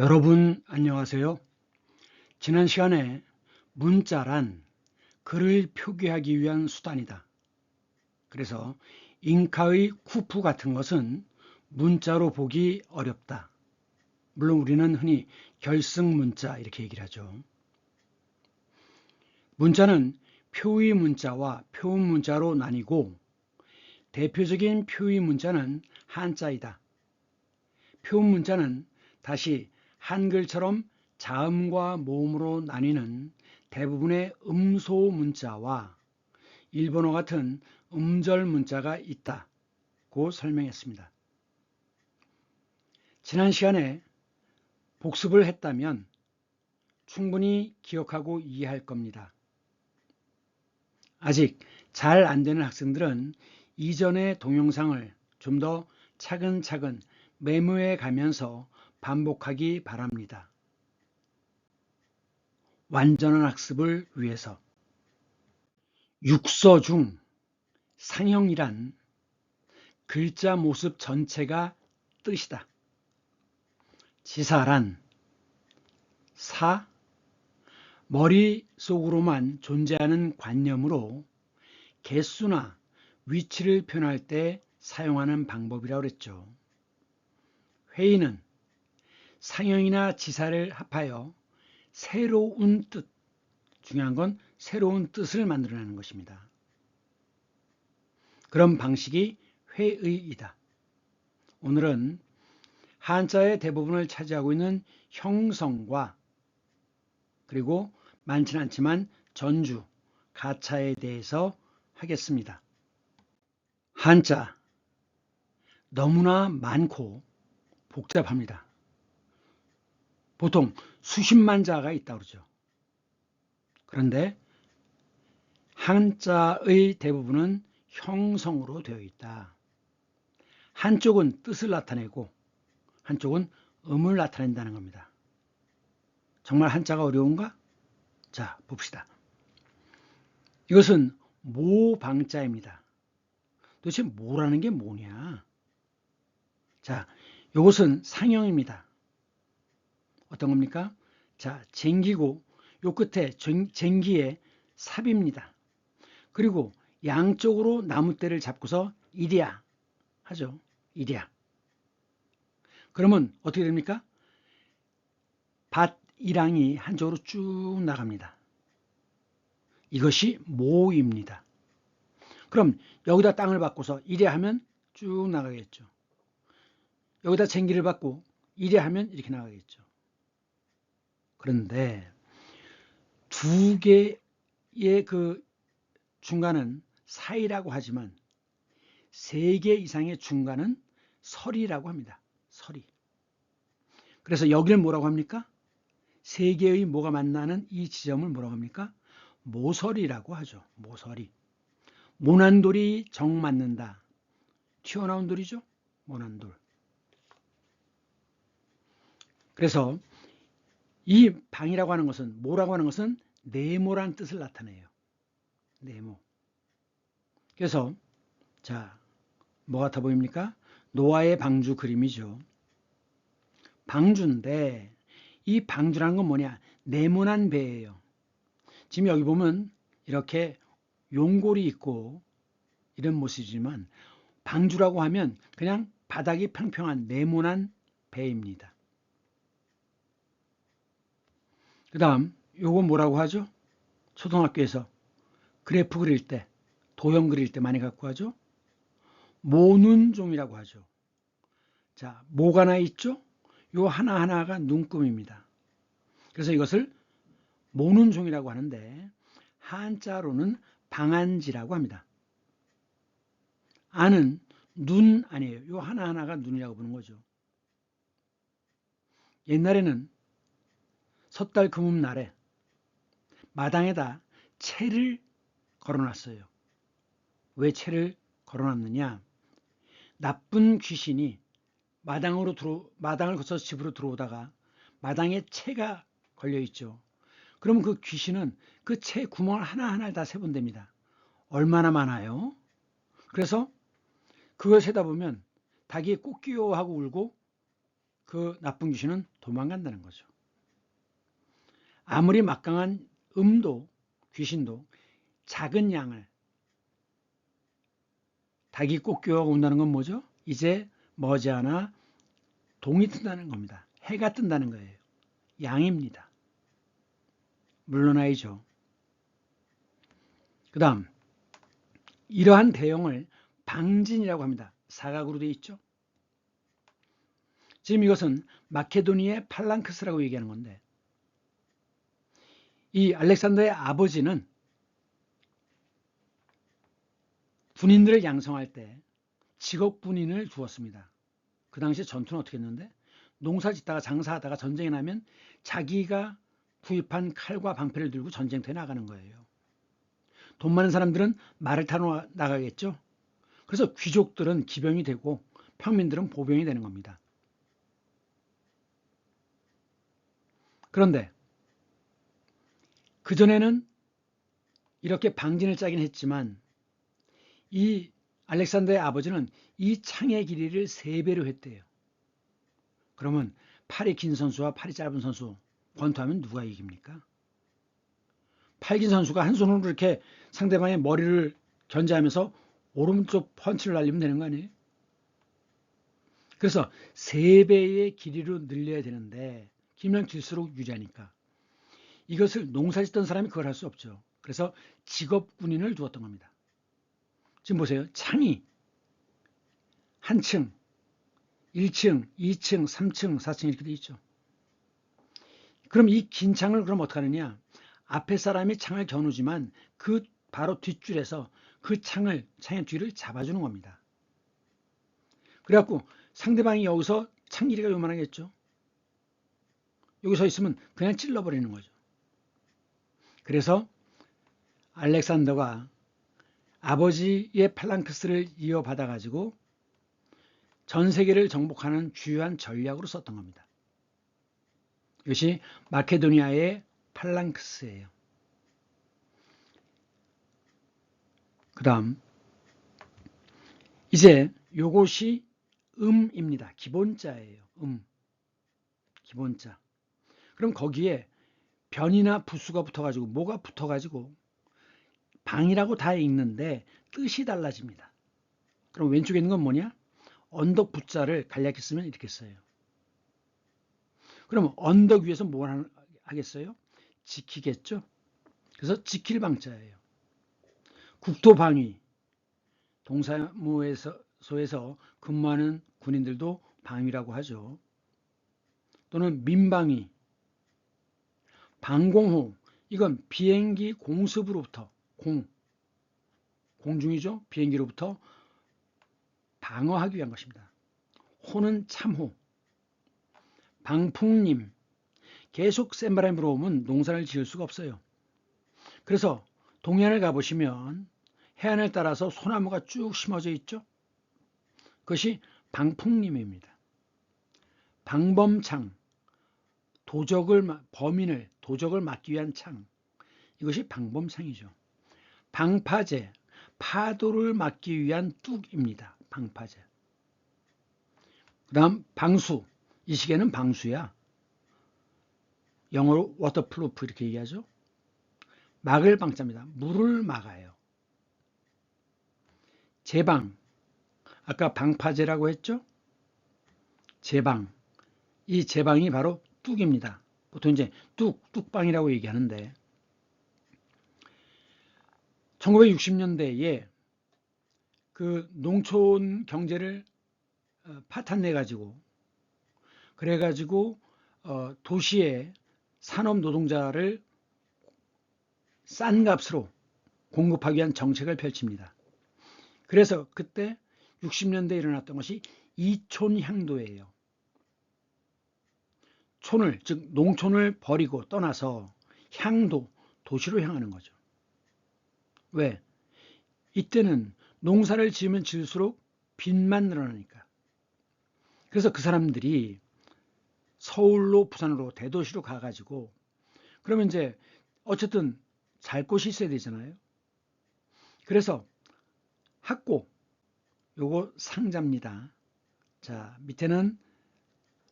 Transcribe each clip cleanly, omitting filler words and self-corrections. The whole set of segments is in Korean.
여러분 안녕하세요. 지난 시간에 문자란 글을 표기하기 위한 수단이다. 그래서 잉카의 쿠프 같은 것은 문자로 보기 어렵다. 물론 우리는 흔히 결승 문자 이렇게 얘기를 하죠. 문자는 표의 문자와 표음 문자로 나뉘고 대표적인 표의 문자는 한자이다. 표음 문자는 다시 한글처럼 자음과 모음으로 나뉘는 대부분의 음소 문자와 일본어 같은 음절 문자가 있다고 설명했습니다. 지난 시간에 복습을 했다면 충분히 기억하고 이해할 겁니다. 아직 잘 안 되는 학생들은 이전의 동영상을 좀 더 차근차근 메모해 가면서 반복하기 바랍니다. 완전한 학습을 위해서. 육서 중 상형이란 글자 모습 전체가 뜻이다. 지사란 사, 머릿속으로만 존재하는 관념으로 개수나 위치를 표현할 때 사용하는 방법이라고 그랬죠. 회의는 상형이나 지사를 합하여 새로운 뜻, 중요한 건 새로운 뜻을 만들어내는 것입니다. 그런 방식이 회의이다. 오늘은 한자의 대부분을 차지하고 있는 형성과 그리고 많지는 않지만 전주, 가차에 대해서 하겠습니다. 한자 너무나 많고 복잡합니다. 보통 수십만 자가 있다고 그러죠. 그런데 한자의 대부분은 형성으로 되어 있다. 한쪽은 뜻을 나타내고 한쪽은 음을 나타낸다는 겁니다. 정말 한자가 어려운가? 자, 봅시다. 이것은 모방자입니다. 도대체 모라는 게 뭐냐? 자, 이것은 상형입니다. 어떤 겁니까? 자, 쟁기고 요 끝에 쟁기에 삽입니다. 그리고 양쪽으로 나무대를 잡고서 이랴 하죠. 이랴. 그러면 어떻게 됩니까? 밭이랑이 한쪽으로 쭉 나갑니다. 이것이 모입니다. 그럼 여기다 땅을 받고서 이랴 하면 쭉 나가겠죠. 여기다 쟁기를 받고 이랴 하면 이렇게 나가겠죠. 그런데 두 개의 그 중간은 사이라고 하지만 세 개 이상의 중간은 설이라고 합니다. 설이. 그래서 여기를 뭐라고 합니까? 세 개의 뭐가 만나는 이 지점을 뭐라고 합니까? 모설이라고 하죠. 모설이. 모난돌이 정 맞는다. 튀어나온 돌이죠. 모난돌. 그래서 이 방이라고 하는 것은 모라고 하는 것은 네모란 뜻을 나타내요. 네모. 그래서 자, 뭐 같아 보입니까? 노아의 방주 그림이죠. 방주인데 이 방주라는 건 뭐냐? 네모난 배예요. 지금 여기 보면 이렇게 용골이 있고 이런 모습이지만 방주라고 하면 그냥 바닥이 평평한 네모난 배입니다. 그 다음 요거 뭐라고 하죠? 초등학교에서 그래프 그릴 때 도형 그릴 때 많이 갖고 하죠. 모눈종이라고 하죠. 자, 뭐가 나 있죠? 요 하나하나가 눈금입니다. 그래서 이것을 모눈종이라고 하는데 한자로는 방한지라고 합니다. 안은 눈 아니에요. 요 하나하나가 눈이라고 부르는 거죠. 옛날에는 섣달 금음날에 마당에다 채를 걸어놨어요. 왜 채를 걸어놨느냐? 나쁜 귀신이 마당을 거쳐서 집으로 들어오다가 마당에 채가 걸려 있죠. 그러면 그 귀신은 그 채 구멍을 하나하나 다 세본답니다. 얼마나 많아요? 그래서 그걸 세다 보면 닭이 꼬끼요 하고 울고 그 나쁜 귀신은 도망간다는 거죠. 아무리 막강한 귀신도 작은 양을 닭이 꼭 끼워가고 온다는 건 뭐죠? 이제 머지않아 동이 튼다는 겁니다. 해가 뜬다는 거예요. 양입니다. 물러나야죠. 그 다음 이러한 대형을 방진이라고 합니다. 사각으로 되어 있죠. 지금 이것은 마케도니의 팔랑크스라고 얘기하는 건데, 이 알렉산더의 아버지는 군인들을 양성할 때 직업 군인을 두었습니다. 그 당시 전투는 어떻게 했는데, 농사 짓다가 장사하다가 전쟁이 나면 자기가 구입한 칼과 방패를 들고 전쟁터에 나가는 거예요. 돈 많은 사람들은 말을 타러 나가겠죠. 그래서 귀족들은 기병이 되고 평민들은 보병이 되는 겁니다. 그런데 그전에는 이렇게 방진을 짜긴 했지만 이 알렉산더의 아버지는 이 창의 길이를 3배로 했대요. 그러면 팔이 긴 선수와 팔이 짧은 선수 권투하면 누가 이깁니까? 팔 긴 선수가 한 손으로 이렇게 상대방의 머리를 견제하면서 오른쪽 펀치를 날리면 되는 거 아니에요? 그래서 3배의 길이로 늘려야 되는데 길면 길수록 유리하니까 이것을 농사짓던 사람이 그걸 할 수 없죠. 그래서 직업 군인을 두었던 겁니다. 지금 보세요. 창이 한 층, 1층, 2층, 3층, 4층 이렇게 돼 있죠. 그럼 이 긴 창을 그럼 어떻게 하느냐? 앞에 사람이 창을 겨누지만 그 바로 뒷줄에서 그 창의 뒤를 잡아주는 겁니다. 그래갖고 상대방이 여기서 창 길이가 요만하겠죠. 여기 서 있으면 그냥 찔러버리는 거죠. 그래서 알렉산더가 아버지의 팔랑크스를 이어받아 가지고 전 세계를 정복하는 주요한 전략으로 썼던 겁니다. 이것이 마케도니아의 팔랑크스예요. 그 다음 이제 요것이 음입니다. 기본자예요. 기본자. 그럼 거기에 변이나 부수가 붙어가지고 뭐가 붙어가지고 방이라고 다 읽는데 뜻이 달라집니다. 그럼 왼쪽에 있는 건 뭐냐? 언덕 부자를 간략히 쓰면 이렇게 써요. 그럼 언덕 위에서 뭘 하겠어요? 지키겠죠? 그래서 지킬 방자예요. 국토방위, 동사무소에서 근무하는 군인들도 방위라고 하죠. 또는 민방위, 방공호, 이건 비행기 공습으로부터 공중이죠. 비행기로부터 방어하기 위한 것입니다. 호는 참호, 방풍림, 계속 센 바람이 불어오면 농사를 지을 수가 없어요. 그래서 동해안을 가보시면 해안을 따라서 소나무가 쭉 심어져 있죠. 그것이 방풍림입니다. 방범창, 도적을 막기 위한 창, 이것이 방범창이죠. 방파제, 파도를 막기 위한 뚝입니다. 방파제. 그 다음 방수, 이 시계는 방수야. 영어로 워터프루프 이렇게 얘기하죠. 막을 방자입니다. 물을 막아요. 제방, 아까 방파제라고 했죠. 제방, 이 제방이 바로 뚝입니다. 보통 이제 뚝방이라고 얘기하는데 1960년대에 그 농촌 경제를 파탄내 가지고 그래가지고 도시에 산업 노동자를 싼 값으로 공급하기 위한 정책을 펼칩니다. 그래서 그때 60년대에 일어났던 것이 이촌향도예요. 즉 농촌을 버리고 떠나서 향도, 도시로 향하는 거죠. 왜? 이때는 농사를 지으면 지을수록 빚만 늘어나니까. 그래서 그 사람들이 서울로 부산으로 대도시로 가가지고 그러면 이제 어쨌든 살 곳이 있어야 되잖아요. 그래서 학고, 요거 상자입니다. 자, 밑에는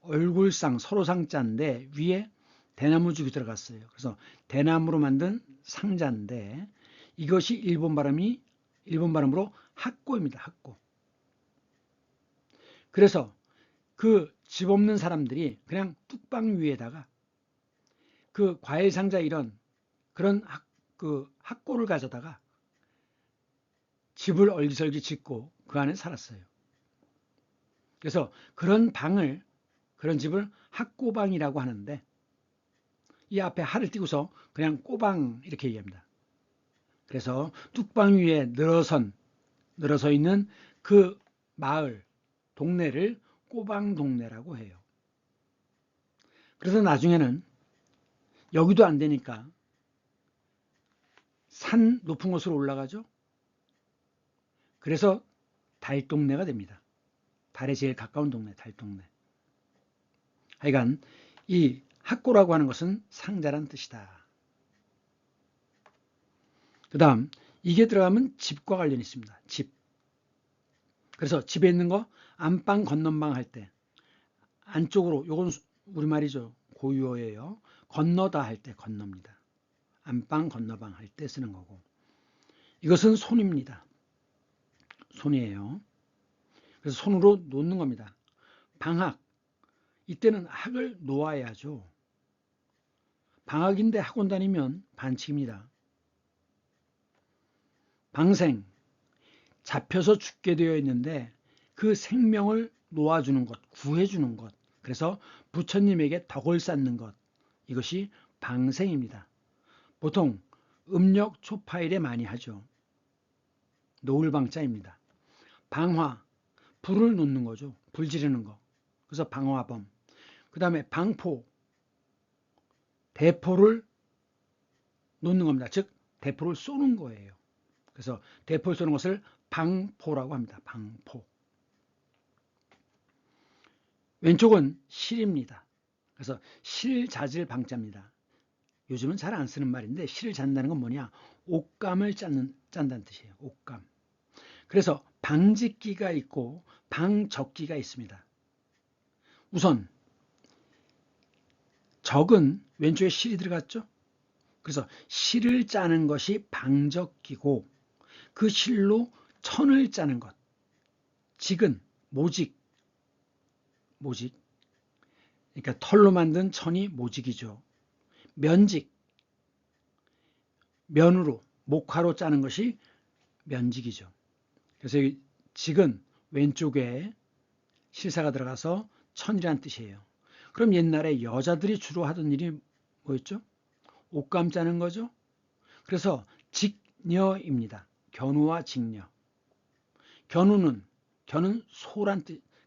얼굴상 서로상자인데 위에 대나무죽이 들어갔어요. 그래서 대나무로 만든 상자인데 이것이 일본 발음으로 학고입니다. 학고. 그래서 그 집 없는 사람들이 그냥 뚝방 위에다가 그 과일 상자 이런 그런 학고를 가져다가 집을 얼기설기 짓고 그 안에 살았어요. 그래서 그런 집을 학고방이라고 하는데 이 앞에 하를 띄고서 그냥 꼬방 이렇게 얘기합니다. 그래서 뚝방 위에 늘어서 있는 그 마을, 동네를 꼬방 동네라고 해요. 그래서 나중에는 여기도 안 되니까 산 높은 곳으로 올라가죠. 그래서 달동네가 됩니다. 달에 제일 가까운 동네, 달동네. 하여간 이 학고라고 하는 것은 상자란 뜻이다. 그 다음 이게 들어가면 집과 관련이 있습니다. 집. 그래서 집에 있는 거 안방 건넌방 할 때 안쪽으로, 요건 우리말이죠. 고유어예요. 건너다 할 때 건넙니다. 안방 건너방 할 때 쓰는 거고, 이것은 손입니다. 손이에요. 그래서 손으로 놓는 겁니다. 방학, 이때는 학을 놓아야죠. 방학인데 학원 다니면 반칙입니다. 방생, 잡혀서 죽게 되어 있는데 그 생명을 놓아주는 것, 구해주는 것, 그래서 부처님에게 덕을 쌓는 것, 이것이 방생입니다. 보통 음력 초파일에 많이 하죠. 노을방자입니다. 방화, 불을 놓는 거죠. 불 지르는 거. 그래서 방화범. 그 다음에 방포, 대포를 놓는 겁니다. 즉 대포를 쏘는 거예요. 그래서 대포를 쏘는 것을 방포라고 합니다. 방포. 왼쪽은 실입니다. 그래서 실자질 방자입니다. 요즘은 잘 안 쓰는 말인데 실을 잔다는 건 뭐냐? 옷감을 짠다는 뜻이에요. 옷감. 그래서 방짓기가 있고 방적기가 있습니다. 우선 적은 왼쪽에 실이 들어갔죠? 그래서 실을 짜는 것이 방적기고 그 실로 천을 짜는 것. 직은 모직. 그러니까 털로 만든 천이 모직이죠. 면직. 면으로 목화로 짜는 것이 면직이죠. 그래서 이 직은 왼쪽에 실사가 들어가서 천이라는 뜻이에요. 그럼 옛날에 여자들이 주로 하던 일이 뭐였죠? 옷감 짜는 거죠. 그래서 직녀입니다. 견우와 직녀. 견우는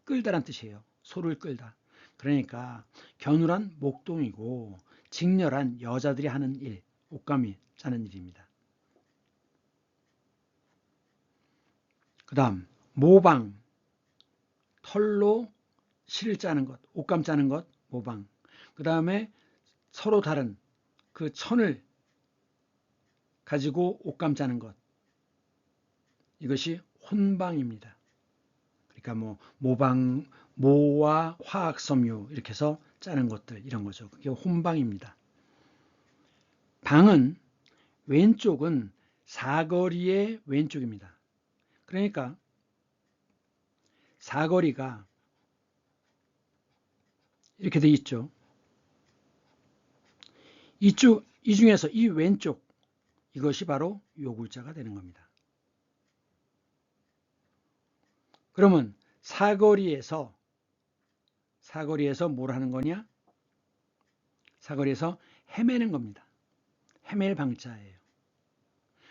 끌다란 뜻이에요. 소를 끌다. 그러니까 견우란 목동이고 직녀란 여자들이 하는 일, 옷감이 짜는 일입니다. 그 다음 모방, 털로 실을 짜는 것, 옷감 짜는 것, 모방. 그 다음에 서로 다른 그 천을 가지고 옷감 짜는 것, 이것이 혼방입니다. 그러니까 뭐 모방, 모와 화학섬유 이렇게 해서 짜는 것들, 이런 거죠. 그게 혼방입니다. 방은 왼쪽은 사거리의 왼쪽입니다. 그러니까 사거리가 이렇게 돼 있죠. 이 중에서 이 왼쪽, 이것이 바로 요글자가 되는 겁니다. 그러면 사거리에서 뭘 하는 거냐? 사거리에서 헤매는 겁니다. 헤맬 방자예요.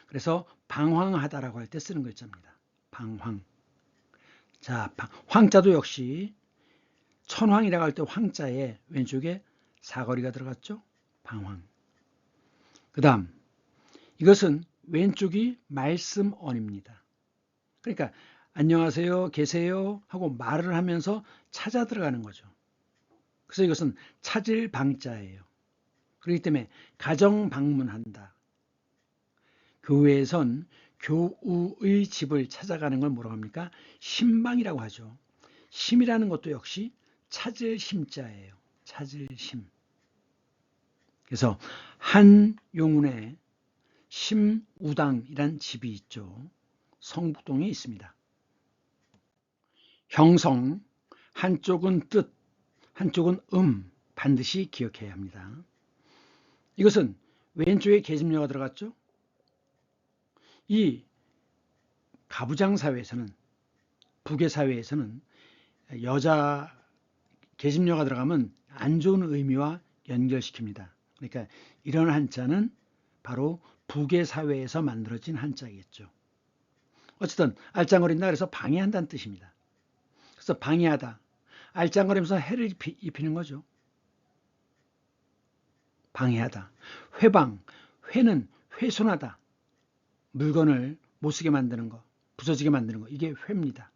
그래서 방황하다라고 할 때 쓰는 글자입니다. 방황. 자, 황자도 역시 천황이라고 할 때 황자에 왼쪽에 사거리가 들어갔죠? 방황. 그 다음, 이것은 왼쪽이 말씀언입니다. 그러니까 안녕하세요, 계세요 하고 말을 하면서 찾아 들어가는 거죠. 그래서 이것은 찾을 방자예요. 그렇기 때문에 가정 방문한다. 교회에선 교우의 집을 찾아가는 걸 뭐라고 합니까? 심방이라고 하죠. 심이라는 것도 역시 찾을 심자예요. 찾을 심. 그래서 한용운에 심우당이란 집이 있죠. 성북동에 있습니다. 형성, 한쪽은 뜻, 한쪽은 반드시 기억해야 합니다. 이것은 왼쪽에 계집녀가 들어갔죠. 이 가부장 사회에서는, 북의 사회에서는 여자 계집녀가 들어가면 안 좋은 의미와 연결시킵니다. 그러니까 이런 한자는 바로 북의 사회에서 만들어진 한자겠죠. 어쨌든 알짱거린다 그래서 방해한다는 뜻입니다. 그래서 방해하다, 알짱거리면서 해를 입히는 거죠. 방해하다. 회방, 회는 훼손하다, 물건을 못 쓰게 만드는 거, 부서지게 만드는 거, 이게 회입니다.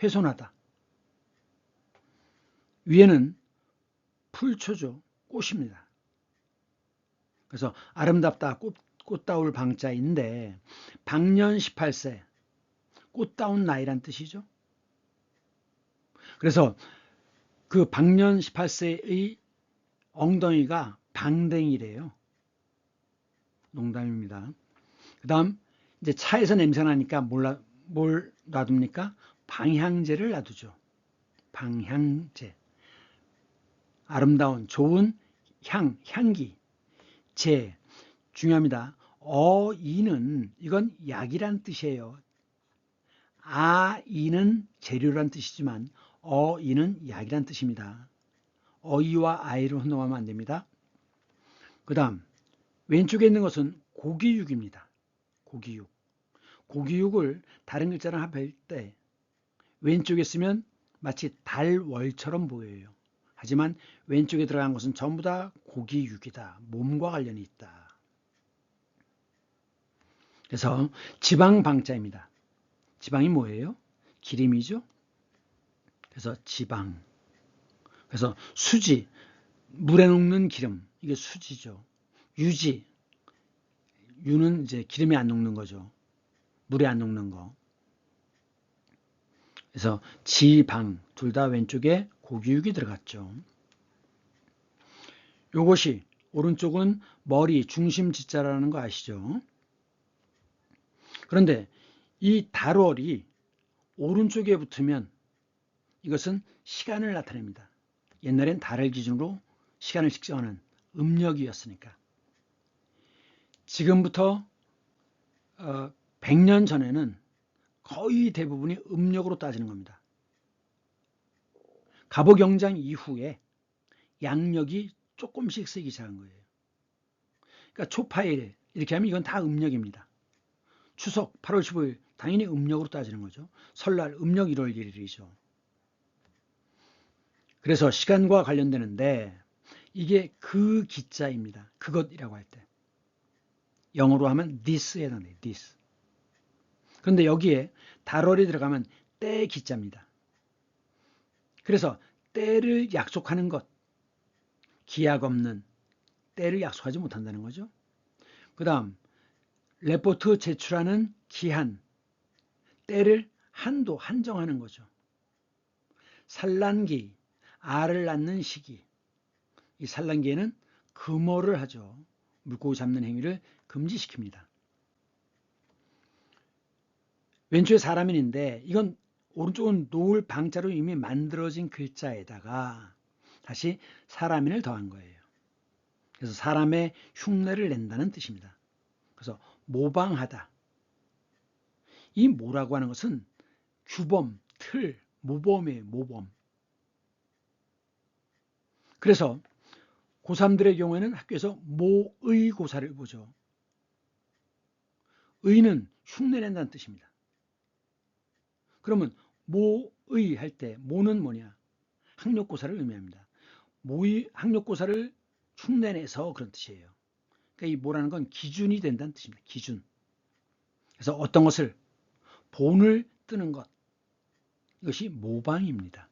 훼손하다. 위에는 풀초죠. 꽃입니다. 그래서 아름답다, 꽃다울 방자인데 방년 18세, 꽃다운 나이란 뜻이죠. 그래서 그 방년 18세의 엉덩이가 방댕이래요. 농담입니다. 그 다음 이제 차에서 냄새 나니까 뭘 놔둡니까? 방향제를 놔두죠. 방향제. 아름다운 좋은 향기. 제 중요합니다. 어이는 이건 약이란 뜻이에요. 아이는 재료란 뜻이지만 어이는 약이란 뜻입니다. 어이와 아이를 혼동하면 안 됩니다. 그 다음 왼쪽에 있는 것은 고기육입니다. 고기육. 고기육을 다른 글자랑 합할 때 왼쪽에 쓰면 마치 달월처럼 보여요. 하지만 왼쪽에 들어간 것은 전부 다 고기육이다. 몸과 관련이 있다. 그래서 지방방자입니다. 지방이 뭐예요? 기름이죠. 그래서 지방. 그래서 수지, 물에 녹는 기름, 이게 수지죠. 유지, 유는 이제 기름에 안 녹는 거죠. 물에 안 녹는 거. 그래서 지방, 둘 다 왼쪽에 고기육이 들어갔죠. 요것이 오른쪽은 머리, 중심 지자라는 거 아시죠? 그런데 이 달월이 오른쪽에 붙으면 이것은 시간을 나타냅니다. 옛날엔 달을 기준으로 시간을 측정하는 음력이었으니까. 지금부터 100년 전에는 거의 대부분이 음력으로 따지는 겁니다. 갑오경장 이후에 양력이 조금씩 쓰기 시작한 거예요. 그러니까 초파일 이렇게 하면 이건 다 음력입니다. 추석 8월 15일 당연히 음력으로 따지는 거죠. 설날 음력 1월 1일이죠. 그래서 시간과 관련되는데 이게 그 기자입니다. 그것이라고 할 때. 영어로 하면 this에 해당돼요. this. 그런데 여기에 달월이 들어가면 때 기자입니다. 그래서 때를 약속하는 것, 기약 없는 때를 약속하지 못한다는 거죠. 그 다음 레포트 제출하는 기한, 때를 한정하는 거죠. 산란기, 알을 낳는 시기. 이 산란기에는 금어를 하죠. 물고기 잡는 행위를 금지시킵니다. 왼쪽에 사람인데 이건 오른쪽은 노을 방자로 이미 만들어진 글자에다가 다시 사람인을 더한 거예요. 그래서 사람의 흉내를 낸다는 뜻입니다. 그래서 모방하다. 이 모라고 하는 것은 규범, 틀, 모범이에요. 모범. 그래서 고3들의 경우에는 학교에서 모의고사를 보죠. 의는 흉내낸다는 뜻입니다. 그러면 모의 할 때 모는 뭐냐? 학력고사를 의미합니다. 학력고사를 흉내내서 그런 뜻이에요. 그러니까 이 모라는 건 기준이 된다는 뜻입니다. 기준. 그래서 어떤 것을 본을 뜨는 것. 이것이 모방입니다.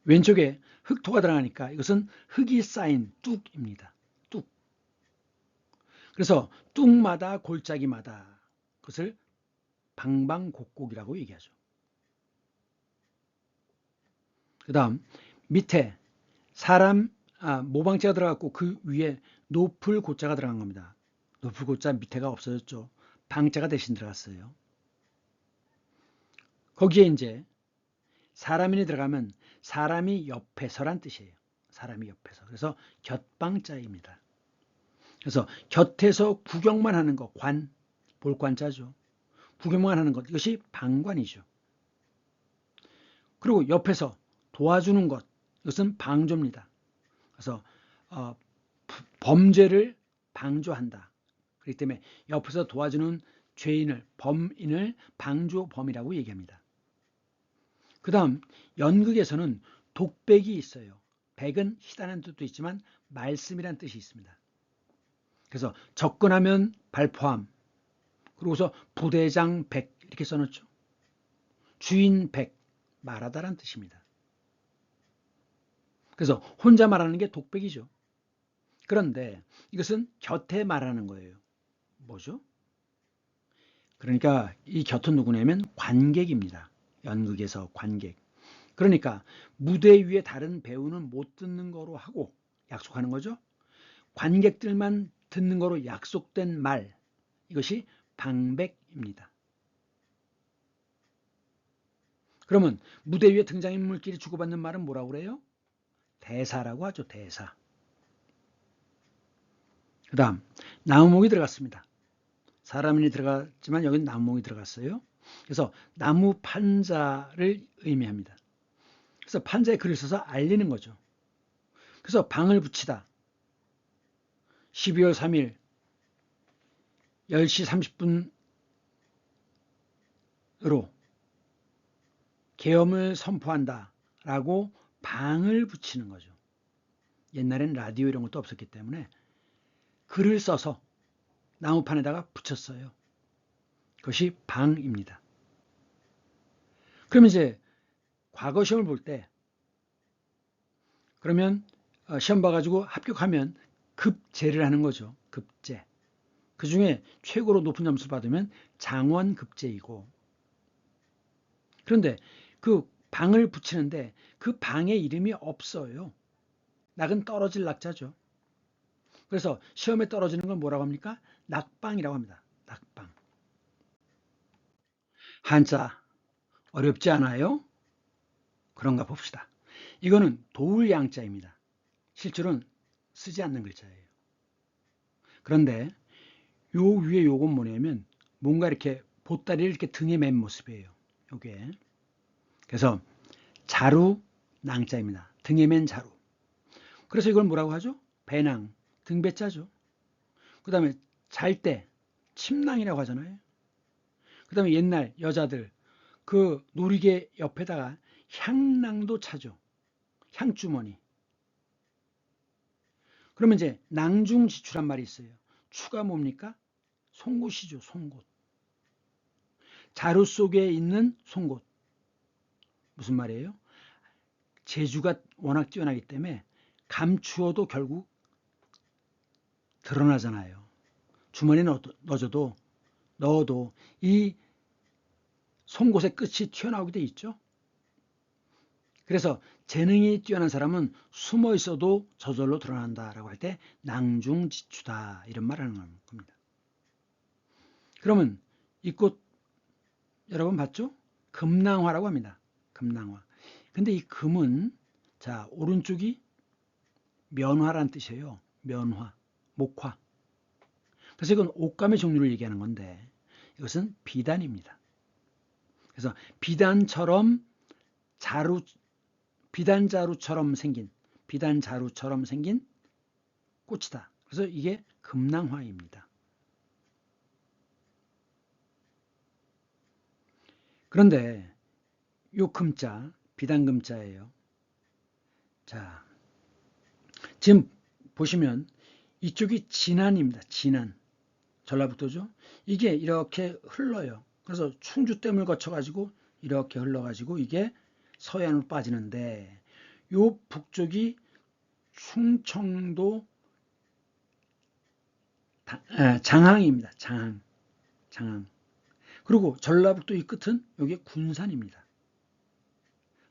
왼쪽에 흑토가 들어가니까 이것은 흙이 쌓인 뚝입니다. 뚝. 그래서 뚝마다 골짜기마다 그것을 방방곡곡이라고 얘기하죠. 그 다음 밑에 사람 모방자가 들어갔고 그 위에 높을 고자가 들어간 겁니다. 높을 고자 밑에가 없어졌죠. 방자가 대신 들어갔어요. 거기에 이제 사람인이 들어가면 사람이 옆에서란 뜻이에요. 사람이 옆에서. 그래서 곁방자입니다. 그래서 곁에서 구경만 하는 것, 볼관자죠. 구경만 하는 것, 이것이 방관이죠. 그리고 옆에서 도와주는 것, 이것은 방조입니다. 그래서 범죄를 방조한다. 그렇기 때문에 옆에서 도와주는 죄인을, 범인을 방조범이라고 얘기합니다. 그 다음 연극에서는 독백이 있어요. 백은 희다는 뜻도 있지만 말씀이란 뜻이 있습니다. 그래서 접근하면 발포함, 그리고서 부대장 백 이렇게 써놓죠. 주인 백, 말하다란 뜻입니다. 그래서 혼자 말하는 게 독백이죠. 그런데 이것은 곁에 말하는 거예요. 뭐죠? 그러니까 이 곁은 누구냐면 관객입니다. 연극에서 관객. 그러니까 무대 위에 다른 배우는 못 듣는 거로 하고 약속하는 거죠. 관객들만 듣는 거로 약속된 말, 이것이 방백입니다. 그러면 무대 위에 등장인물끼리 주고받는 말은 뭐라고 그래요? 대사라고 하죠. 대사. 그 다음 나무목이 들어갔습니다. 사람이 들어갔지만 여기는 나무목이 들어갔어요. 그래서 나무 판자를 의미합니다. 그래서 판자에 글을 써서 알리는 거죠. 그래서 방을 붙이다. 12월 3일 10시 30분으로 계엄을 선포한다 라고 방을 붙이는 거죠. 옛날엔 라디오 이런 것도 없었기 때문에 글을 써서 나무판에다가 붙였어요. 그것이 방입니다. 그러면 이제 과거 시험을 볼 때 그러면 시험 봐가지고 합격하면 급제를 하는 거죠. 급제. 그 중에 최고로 높은 점수를 받으면 장원급제이고, 그런데 그 방을 붙이는데 그 방의 이름이 없어요. 낙은 떨어질 낙자죠. 그래서 시험에 떨어지는 건 뭐라고 합니까? 낙방이라고 합니다. 낙방. 한자 어렵지 않아요? 그런가 봅시다. 이거는 도울양자입니다. 실제로는 쓰지 않는 글자예요. 그런데 요 위에 요건 뭐냐면 뭔가 이렇게 보따리를 이렇게 등에 맨 모습이에요. 요게. 그래서 자루 낭자입니다. 등에 맨 자루. 그래서 이걸 뭐라고 하죠? 배낭, 등배자죠. 그 다음에 잘 때 침낭이라고 하잖아요. 그 다음에 옛날 여자들 그 놀이개 옆에다가 향낭도 차죠. 향주머니. 그러면 이제 낭중지추란 말이 있어요. 추가 뭡니까? 송곳이죠. 송곳. 자루 속에 있는 송곳. 무슨 말이에요? 재주가 워낙 뛰어나기 때문에 감추어도 결국 드러나잖아요. 주머니에 넣어도 이 송곳의 끝이 튀어나오게 돼 있죠. 그래서 재능이 뛰어난 사람은 숨어 있어도 저절로 드러난다라고 할 때 낭중지추다 이런 말을 하는 겁니다. 그러면 이 꽃 여러분 봤죠? 금낭화라고 합니다. 금낭화. 근데 이 금은 자 오른쪽이 면화란 뜻이에요. 면화, 목화. 그래서 이건 옷감의 종류를 얘기하는 건데 이것은 비단입니다. 그래서 비단자루처럼 생긴 꽃이다. 그래서 이게 금낭화입니다. 그런데 요 금자 비단금자예요. 자, 지금 보시면 이쪽이 진안입니다. 진안. 전라북도죠. 이게 이렇게 흘러요. 그래서 충주댐을 거쳐가지고 이렇게 흘러가지고 이게 서해안으로 빠지는데 요 북쪽이 충청도 장항입니다. 장항. 장항. 그리고 전라북도 이 끝은 여기 군산입니다.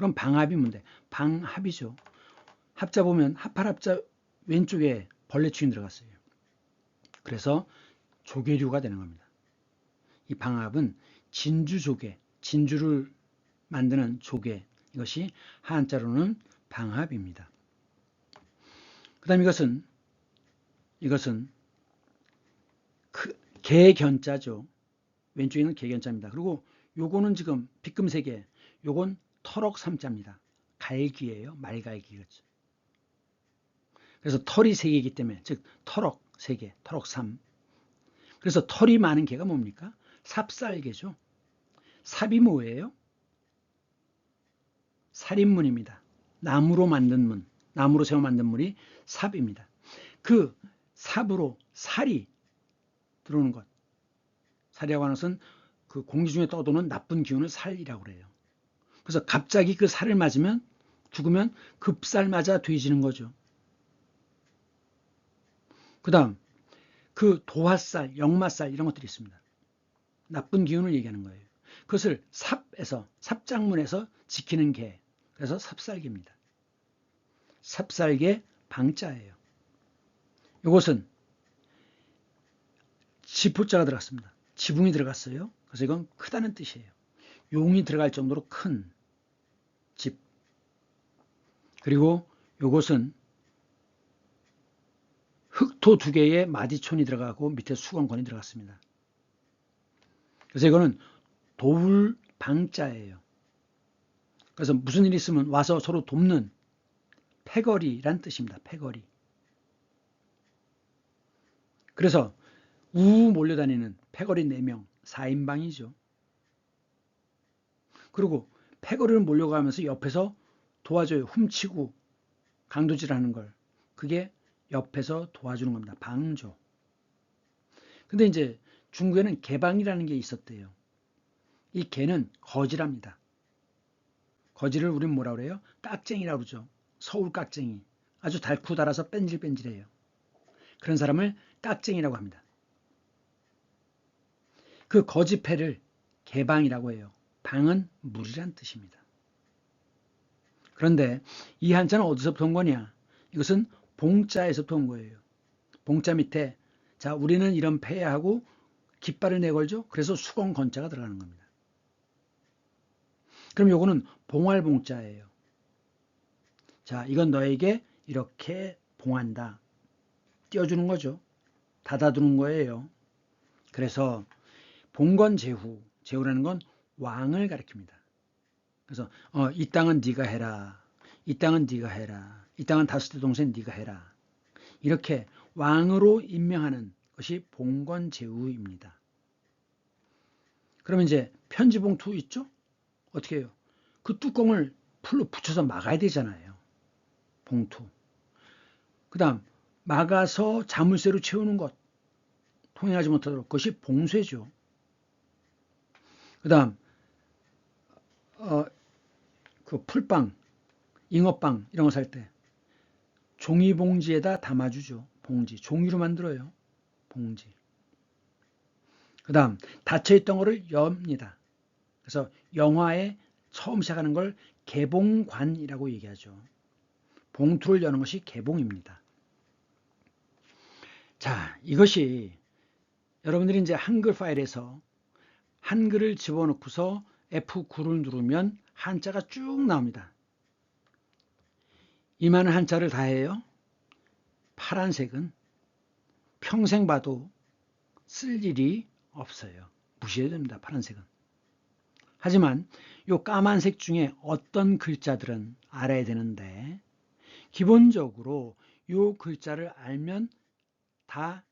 그럼 방합이 뭔데? 방합이죠. 합자 보면 합할 합자 왼쪽에 벌레충이 들어갔어요. 그래서 조개류가 되는 겁니다. 이 방합은 진주조개, 진주를 만드는 조개, 이것이 한자로는 방합입니다. 그 다음 이것은 개견자죠. 왼쪽에는 개견자입니다. 그리고 요거는 지금 빗금 3개, 요건 터럭 3자입니다. 갈기예요. 말갈기. 그렇죠. 그래서 털이 3개이기 때문에, 즉 터럭 3개, 터럭 3. 그래서 털이 많은 개가 뭡니까? 삽살개죠. 삽이 뭐예요? 살인문입니다. 나무로 만든 문, 나무로 세워 만든 문이 삽입니다. 그 삽으로 살이 들어오는 것. 살이라고 하는 것은 그 공기 중에 떠도는 나쁜 기운을 살이라고 그래요. 그래서 갑자기 그 살을 맞으면 죽으면 급살 맞아 뒤지는 거죠. 그 다음 그 도화살, 역마살 이런 것들이 있습니다. 나쁜 기운을 얘기하는 거예요. 그것을 삽에서 삽장문에서 지키는 개. 그래서 삽살개입니다. 삽살개 방자예요. 이것은 지포자가 들어갔습니다. 지붕이 들어갔어요. 그래서 이건 크다는 뜻이에요. 용이 들어갈 정도로 큰 집. 그리고 이것은 흑토 2개의 마디촌이 들어가고 밑에 수건권이 들어갔습니다. 그래서 이거는 도울방자예요. 그래서 무슨 일이 있으면 와서 서로 돕는 패거리란 뜻입니다. 패거리. 그래서 우우 몰려다니는 패거리 4명, 4인방이죠. 그리고 패거리를 몰려가면서 옆에서 도와줘요. 훔치고 강도질하는 걸. 그게 옆에서 도와주는 겁니다. 방조. 근데 이제 중국에는 개방이라는 게 있었대요. 이 개는 거지랍니다. 거지를 우린 뭐라 그래요? 깍쟁이라고 그러죠. 서울 깍쟁이. 아주 달고 달아서 뺀질뺀질해요. 그런 사람을 깍쟁이라고 합니다. 그 거지패를 개방이라고 해요. 방은 물이란 뜻입니다. 그런데 이 한자는 어디서부터 온 거냐? 이것은 봉자에서부터 온 거예요. 봉자 밑에 자 우리는 이런 패야 하고 깃발을 내걸죠. 그래서 수건 건자가 들어가는 겁니다. 그럼 요거는 봉활봉자예요. 자 이건 너에게 이렇게 봉한다. 띄워주는 거죠. 닫아두는 거예요. 그래서 봉건제후, 제후라는 건 왕을 가리킵니다. 그래서 이 땅은 네가 해라. 이 땅은 네가 해라. 이 땅은 다섯째 동생 네가 해라. 이렇게 왕으로 임명하는 것이 봉건제후입니다. 그러면 이제 편지봉투 있죠? 어떻게 해요? 그 뚜껑을 풀로 붙여서 막아야 되잖아요. 봉투. 그 다음 막아서 자물쇠로 채우는 것. 통행하지 못하도록. 그것이 봉쇄죠. 그 다음 그 풀빵, 잉어빵 이런 거 살 때 종이봉지에다 담아주죠. 봉지. 종이로 만들어요. 봉지. 그 다음 닫혀있던 거를 엽니다. 그래서 영화에 처음 시작하는 걸 개봉관이라고 얘기하죠. 봉투를 여는 것이 개봉입니다. 자, 이것이 여러분들이 이제 한글 파일에서 한글을 집어넣고서 F9를 누르면 한자가 쭉 나옵니다. 이 많은 한자를 다 해요. 파란색은 평생 봐도 쓸 일이 없어요. 무시해야 됩니다. 파란색은. 하지만 이 까만색 중에 어떤 글자들은 알아야 되는데 기본적으로 이 글자를 알면 다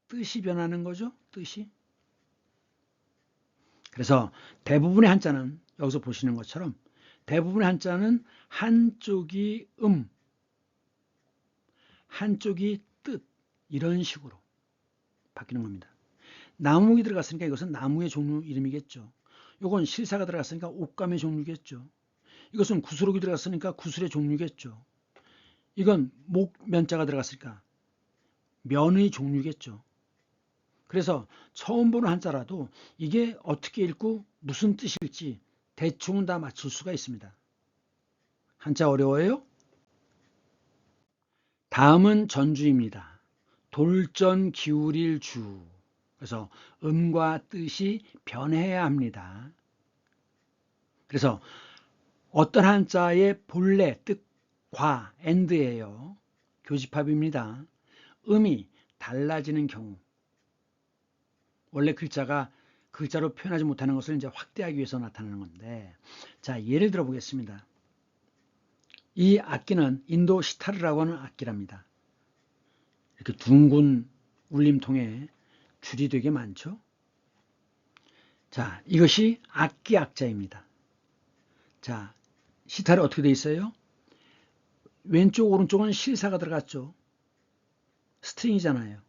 뜻이 변하는 거죠. 뜻이. 그래서 대부분의 한자는 여기서 보시는 것처럼 대부분의 한자는 한쪽이 한쪽이 뜻 이런 식으로 바뀌는 겁니다. 나무가 들어갔으니까 이것은 나무의 종류 이름이겠죠. 이건 실사가 들어갔으니까 옷감의 종류겠죠. 이것은 구스록이 들어갔으니까 구슬의 종류겠죠. 이건 목면자가 들어갔으니까 면의 종류겠죠. 그래서 처음 보는 한자라도 이게 어떻게 읽고 무슨 뜻일지 대충은 다 맞출 수가 있습니다. 한자 어려워요? 다음은 전주입니다. 돌전 기울일 주. 그래서 음과 뜻이 변해야 합니다. 그래서 어떤 한자의 본래 뜻과 and예요. 교집합입니다. 음이 달라지는 경우, 원래 글자가 글자로 표현하지 못하는 것을 이제 확대하기 위해서 나타나는 건데, 자, 예를 들어 보겠습니다. 이 악기는 인도 시타르라고 하는 악기랍니다. 이렇게 둥근 울림통에 줄이 되게 많죠. 자, 이것이 악기 악자입니다. 자, 시타르 어떻게 돼 있어요? 왼쪽 오른쪽은 실사가 들어갔죠. 스트링이잖아요.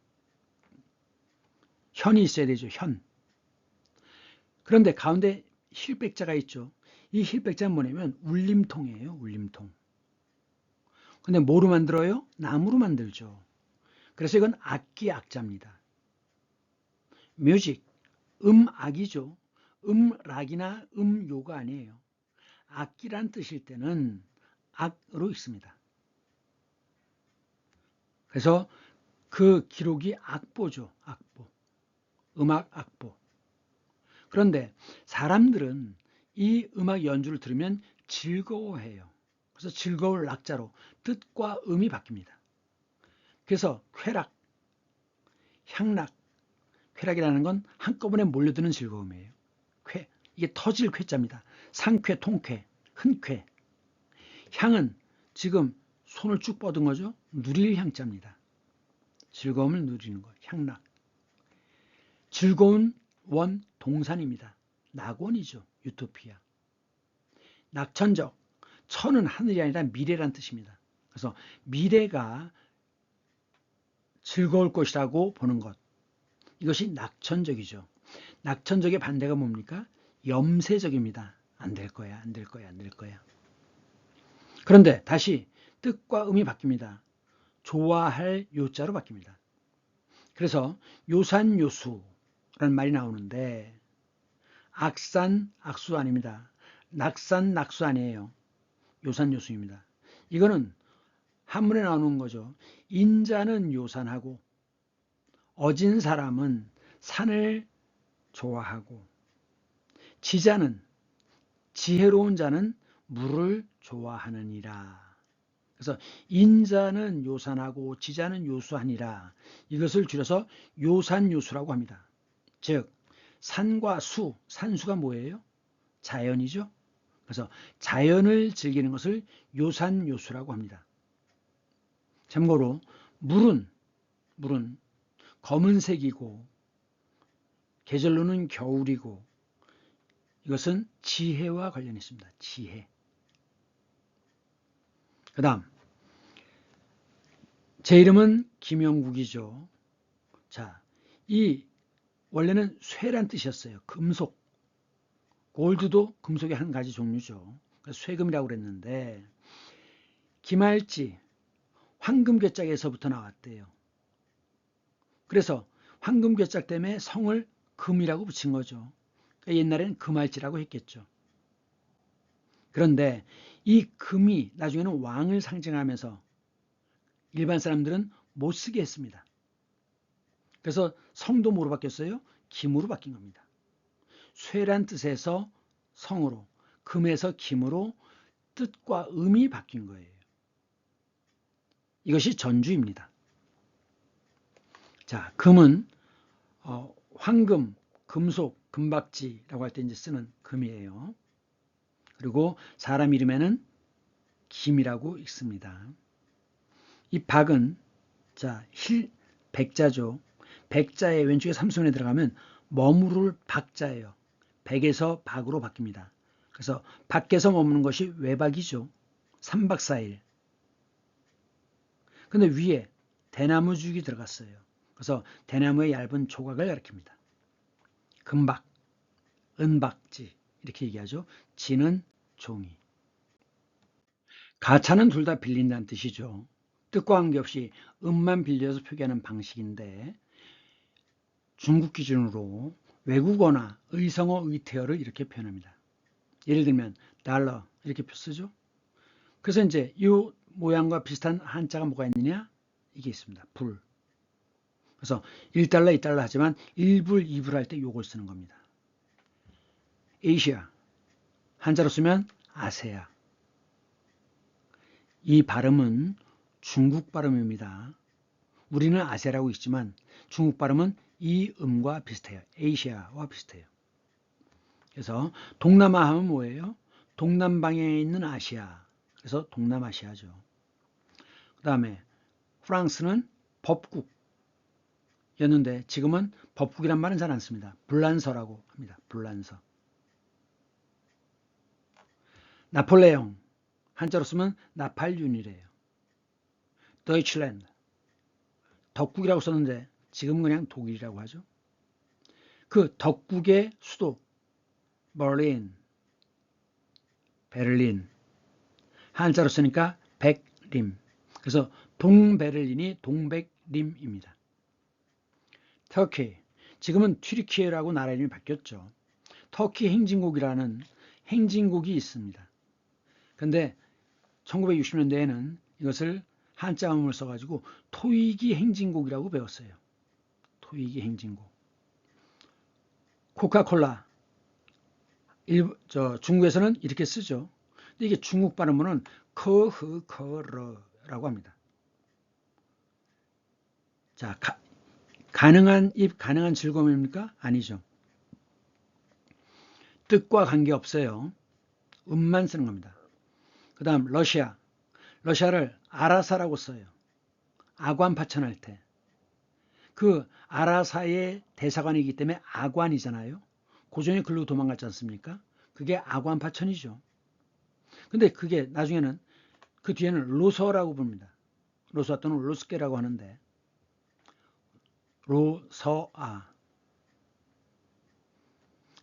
현이 있어야 되죠. 현. 그런데 가운데 힐백자가 있죠. 이 힐백자는 뭐냐면 울림통이에요. 울림통. 근데 뭐로 만들어요? 나무로 만들죠. 그래서 이건 악기 악자입니다. 뮤직, 음악이죠. 음락이나 음요가 아니에요. 악기란 뜻일 때는 악으로 읽습니다. 그래서 그 기록이 악보죠. 악보. 음악 악보. 그런데 사람들은 이 음악 연주를 들으면 즐거워해요. 그래서 즐거울 낙자로 뜻과 음이 바뀝니다. 그래서 쾌락, 향락, 쾌락이라는 건 한꺼번에 몰려드는 즐거움이에요. 쾌, 이게 터질 쾌자입니다. 상쾌, 통쾌, 흔쾌. 향은 지금 손을 쭉 뻗은 거죠. 누릴 향자입니다. 즐거움을 누리는 것, 향락. 즐거운 원 동산입니다. 낙원이죠. 유토피아. 낙천적, 천은 하늘이 아니라 미래란 뜻입니다. 그래서 미래가 즐거울 것이라고 보는 것. 이것이 낙천적이죠. 낙천적의 반대가 뭡니까? 염세적입니다. 안 될 거야, 안 될 거야, 안 될 거야. 그런데 다시 뜻과 음이 바뀝니다. 좋아할 요자로 바뀝니다. 그래서 요산요수라는 말이 나오는데 악산, 악수 아닙니다. 낙산, 낙수 아니에요. 요산요수입니다. 이거는 한문에 나오는 거죠. 인자는 요산하고 어진 사람은 산을 좋아하고 지자는 지혜로운 자는 물을 좋아하느니라. 그래서 인자는 요산하고 지자는 요수하니라. 이것을 줄여서 요산요수라고 합니다. 즉 산과 수, 산수가 뭐예요? 자연이죠. 그래서 자연을 즐기는 것을 요산요수라고 합니다. 참고로 물은 검은색이고 계절로는 겨울이고 이것은 지혜와 관련이 있습니다. 지혜. 그 다음 제 이름은 김영국이죠. 자, 이 원래는 쇠란 뜻이었어요. 금속. 골드도 금속의 한 가지 종류죠. 쇠금이라고 그랬는데 김할지 황금괴짝에서부터 나왔대요. 그래서 황금괴짝 때문에 성을 금이라고 붙인 거죠. 그러니까 옛날에는 금할지라고 했겠죠. 그런데 이 금이 나중에는 왕을 상징하면서 일반 사람들은 못 쓰게 했습니다. 그래서 성도 뭐로 바뀌었어요? 김으로 바뀐 겁니다. 쇠란 뜻에서 성으로, 금에서 김으로 뜻과 음이 바뀐 거예요. 이것이 전주입니다. 자, 금은 황금, 금속, 금박지라고 할 때 이제 쓰는 금이에요. 그리고 사람 이름에는 김이라고 읽습니다. 이 박은 자, 백자죠. 백자의 왼쪽에 삼손에 들어가면 머무를 박자예요. 백에서 박으로 바뀝니다. 그래서 밖에서 머무는 것이 외박이죠. 3박 4일. 근데 위에 대나무 죽이 들어갔어요. 그래서 대나무의 얇은 조각을 가리킵니다. 금박, 은박지 이렇게 얘기하죠. 지는 종이. 가차는 둘 다 빌린다는 뜻이죠. 뜻과 관계없이 음만 빌려서 표기하는 방식인데 중국 기준으로 외국어나 의성어, 의태어를 이렇게 표현합니다. 예를 들면 달러 이렇게 쓰죠. 그래서 이제 이 모양과 비슷한 한자가 뭐가 있느냐? 이게 있습니다. 불. 그래서 1달러, 2달러 하지만 1불, 2불 할 때 요걸 쓰는 겁니다. 아시아. 한자로 쓰면 아세아. 이 발음은 중국 발음입니다. 우리는 아세라고 있지만 중국 발음은 이 음과 비슷해요. 아시아와 비슷해요. 그래서 동남아 하면 뭐예요? 동남방향에 있는 아시아. 그래서 동남아시아죠. 그 다음에 프랑스는 법국이었는데 지금은 법국이란 말은 잘 안 씁니다. 불란서라고 합니다. 불란서. 나폴레옹. 한자로 쓰면 나팔윤이래요. 도이칠랜드. 덕국이라고 썼는데 지금 그냥 독일이라고 하죠. 그 덕국의 수도 버린, 베를린. 한자로 쓰니까 백림. 그래서 동베를린이 동백림입니다. 터키. 지금은 튀르키예라고 나라 이름이 바뀌었죠. 터키 행진곡이라는 행진곡이 있습니다. 근데 1960년대에는 이것을 한자 음을 써가지고 토이기 행진곡이라고 배웠어요. 토이기 행진곡. 코카콜라. 중국에서는 이렇게 쓰죠. 근데 이게 중국 발음으로는 커흐커러라고 합니다. 자, 가능한 입, 가능한 즐거움입니까? 아니죠. 뜻과 관계없어요. 음만 쓰는 겁니다. 그 다음 러시아. 러시아를 아라사라고 써요. 아관파천할 때. 그 아라사의 대사관이기 때문에 아관이잖아요. 고종이 글로 도망갔지 않습니까? 그게 아관파천이죠. 근데 그게 나중에는 그 뒤에는 로서라고 부릅니다. 로서 또는 로스케라고 하는데 로서아.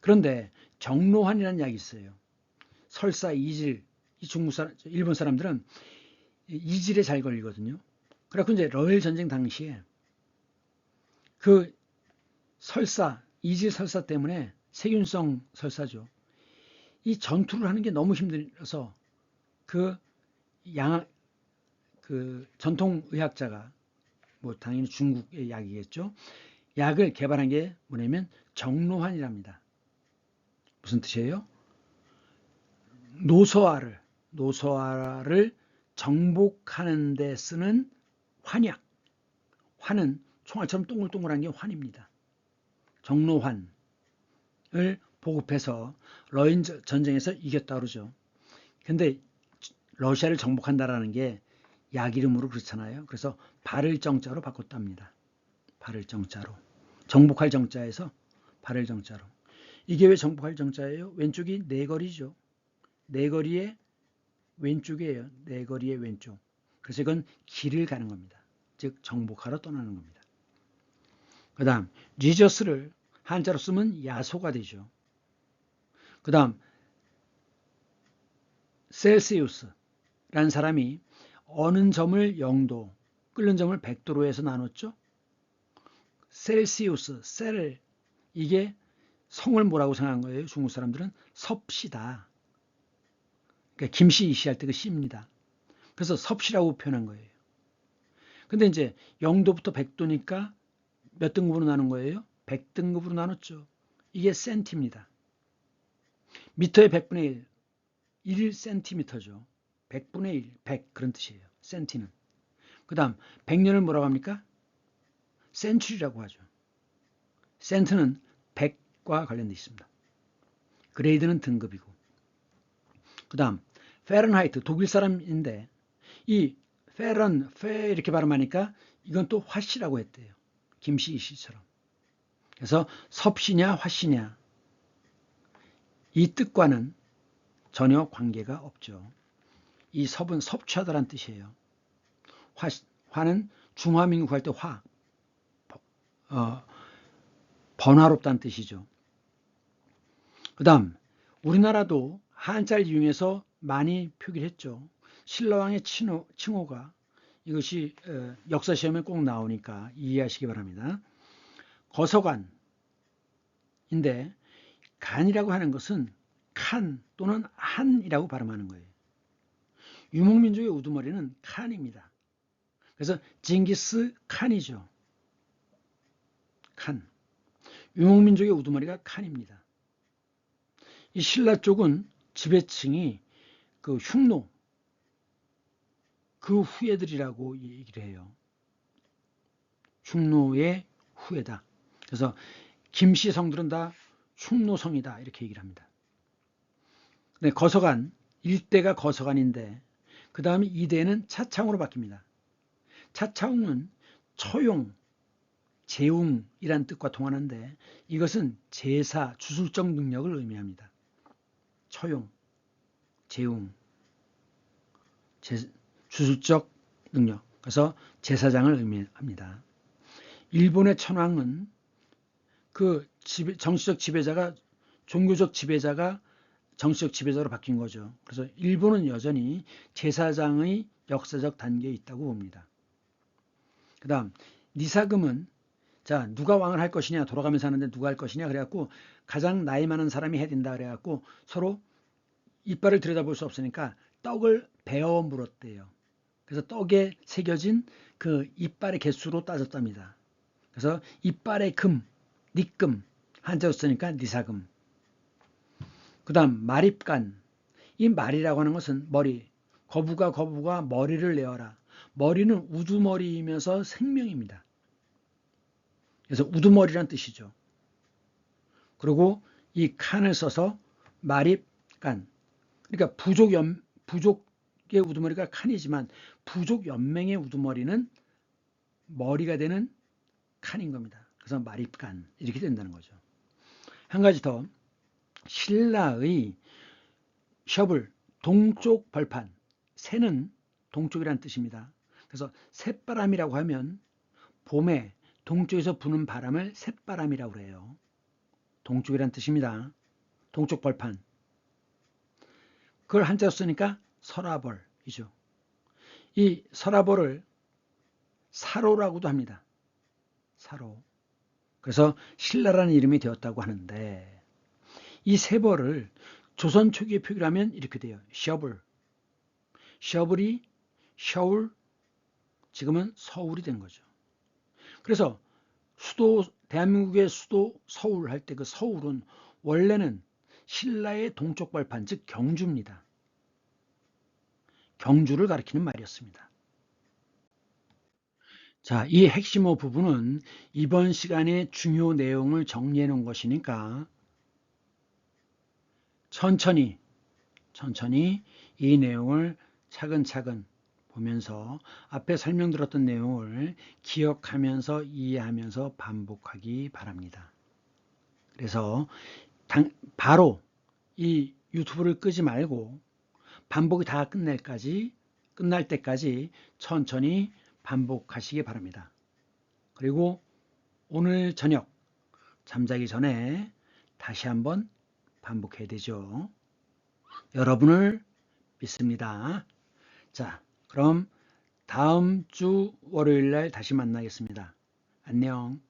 그런데 정로환이라는 약이 있어요. 설사, 이질, 이 일본 사람들은 이질에 잘 걸리거든요. 그래서 이제 러일 전쟁 당시에 그 설사, 이질 설사 때문에 세균성 설사죠. 이 전투를 하는 게 너무 힘들어서 그 전통 의학자가 뭐 당연히 중국의 약이겠죠. 약을 개발한 게 뭐냐면 정로환이랍니다. 무슨 뜻이에요? 노소화를 정복하는 데 쓰는 환약. 환은 총알처럼 동글동글한 게 환입니다. 정로환을 보급해서 러인 전쟁에서 이겼다 그러죠. 근데 러시아를 정복한다라는 게 약 이름으로 그렇잖아요. 그래서 발을 정자로 바꿨답니다. 발을 정자로. 정복할 정자에서 발을 정자로. 이게 왜 정복할 정자예요? 왼쪽이 네거리죠. 네거리의 왼쪽이에요. 네거리의 왼쪽. 그래서 이건 길을 가는 겁니다. 즉 정복하러 떠나는 겁니다. 그 다음 지저스를 한자로 쓰면 야소가 되죠. 그 다음 셀시우스라는 사람이 어는 점을 0도, 끓는 점을 100도로 해서 나눴죠. 셀시우스, 셀, 이게 성을 뭐라고 생각한 거예요? 중국 사람들은 섭씨다. 그러니까 김씨, 이씨 할 때 그 씨입니다. 그래서 섭씨라고 표현한 거예요. 근데 이제 0도부터 100도니까 몇 등급으로 나눈 거예요? 100등급으로 나눴죠. 이게 센티입니다. 미터의 100분의 1, 1cm죠. 100분의 1, 100 그런 뜻이에요. 센티는. 그 다음 100년을 뭐라고 합니까? 센츄리라고 하죠. 센트는 100과 관련되어 있습니다. 그레이드는 등급이고. 그 다음 페른하이트, 독일 사람인데 이 페 이렇게 발음하니까 이건 또 화씨라고 했대요. 김씨, 이씨처럼. 그래서 섭씨냐 화씨냐 이 뜻과는 전혀 관계가 없죠. 이 섭은 섭취하다라는 뜻이에요. 화는 중화민국 할 때 번화롭다는 뜻이죠. 그 다음 우리나라도 한자를 이용해서 많이 표기를 했죠. 신라왕의 칭호가 이것이 역사 시험에 꼭 나오니까 이해하시기 바랍니다. 거서관인데 간이라고 하는 것은 칸 또는 한이라고 발음하는 거예요. 유목민족의 우두머리는 칸입니다. 그래서 징기스 칸이죠. 칸. 유목민족의 우두머리가 칸입니다. 이 신라 쪽은 지배층이 그 흉노, 그 후예들이라고 얘기를 해요. 흉노의 후예다. 그래서 김씨 성들은 다 흉노성이다 이렇게 얘기를 합니다. 네, 거서관 1대가 거서관인데 그 다음에 2대는 차창으로 바뀝니다. 차창은 처용, 재웅이란 뜻과 통하는데 이것은 제사, 주술적 능력을 의미합니다. 처용, 재웅, 주술적 능력. 그래서 제사장을 의미합니다. 일본의 천황은 그 정치적 지배자가 종교적 지배자가 정치적 지배자로 바뀐 거죠. 그래서 일본은 여전히 제사장의 역사적 단계에 있다고 봅니다. 그 다음 니사금은 자 누가 왕을 할 것이냐 돌아가면서 하는데 누가 할 것이냐 그래갖고 가장 나이 많은 사람이 해야 된다 그래갖고 서로 이빨을 들여다볼 수 없으니까 떡을 베어 물었대요. 그래서 떡에 새겨진 그 이빨의 개수로 따졌답니다. 그래서 이빨의 금, 니금 한자로 쓰니까 니사금. 그 다음 말입간. 이 말이라고 하는 것은 머리. 거부가 머리를 내어라. 머리는 우두머리이면서 생명입니다. 그래서 우두머리란 뜻이죠. 그리고 이 칸을 써서 말입간. 그러니까 부족의 우두머리가 칸이지만 부족 연맹의 우두머리는 머리가 되는 칸인 겁니다. 그래서 말입간 이렇게 된다는 거죠. 한 가지 더 신라의 셔블 동쪽 벌판 새는 동쪽이라는 뜻입니다. 그래서 새바람이라고 하면 봄에 동쪽에서 부는 바람을 새바람이라고 해요. 동쪽이라는 뜻입니다. 동쪽 벌판. 그걸 한자로 쓰니까 서라벌이죠. 이 서라벌을 사로라고도 합니다. 사로. 그래서 신라라는 이름이 되었다고 하는데 이 세 벌을 조선 초기의 표기를 하면 이렇게 돼요. 셔블. 셔블이 셔울, 지금은 서울이 된 거죠. 그래서 대한민국의 수도 서울 할 때 그 서울은 원래는 신라의 동쪽 벌판, 즉 경주입니다. 경주를 가리키는 말이었습니다. 자, 이 핵심어 부분은 이번 시간에 중요 내용을 정리해 놓은 것이니까 천천히 이 내용을 차근차근 보면서 앞에 설명드렸던 내용을 기억하면서 이해하면서 반복하기 바랍니다. 그래서 바로 이 유튜브를 끄지 말고 반복이 다 끝날 때까지 천천히 반복하시기 바랍니다. 그리고 오늘 저녁 잠자기 전에 다시 한번 반복해야 되죠. 여러분을 믿습니다. 자, 그럼 다음 주 월요일 날 다시 만나겠습니다. 안녕.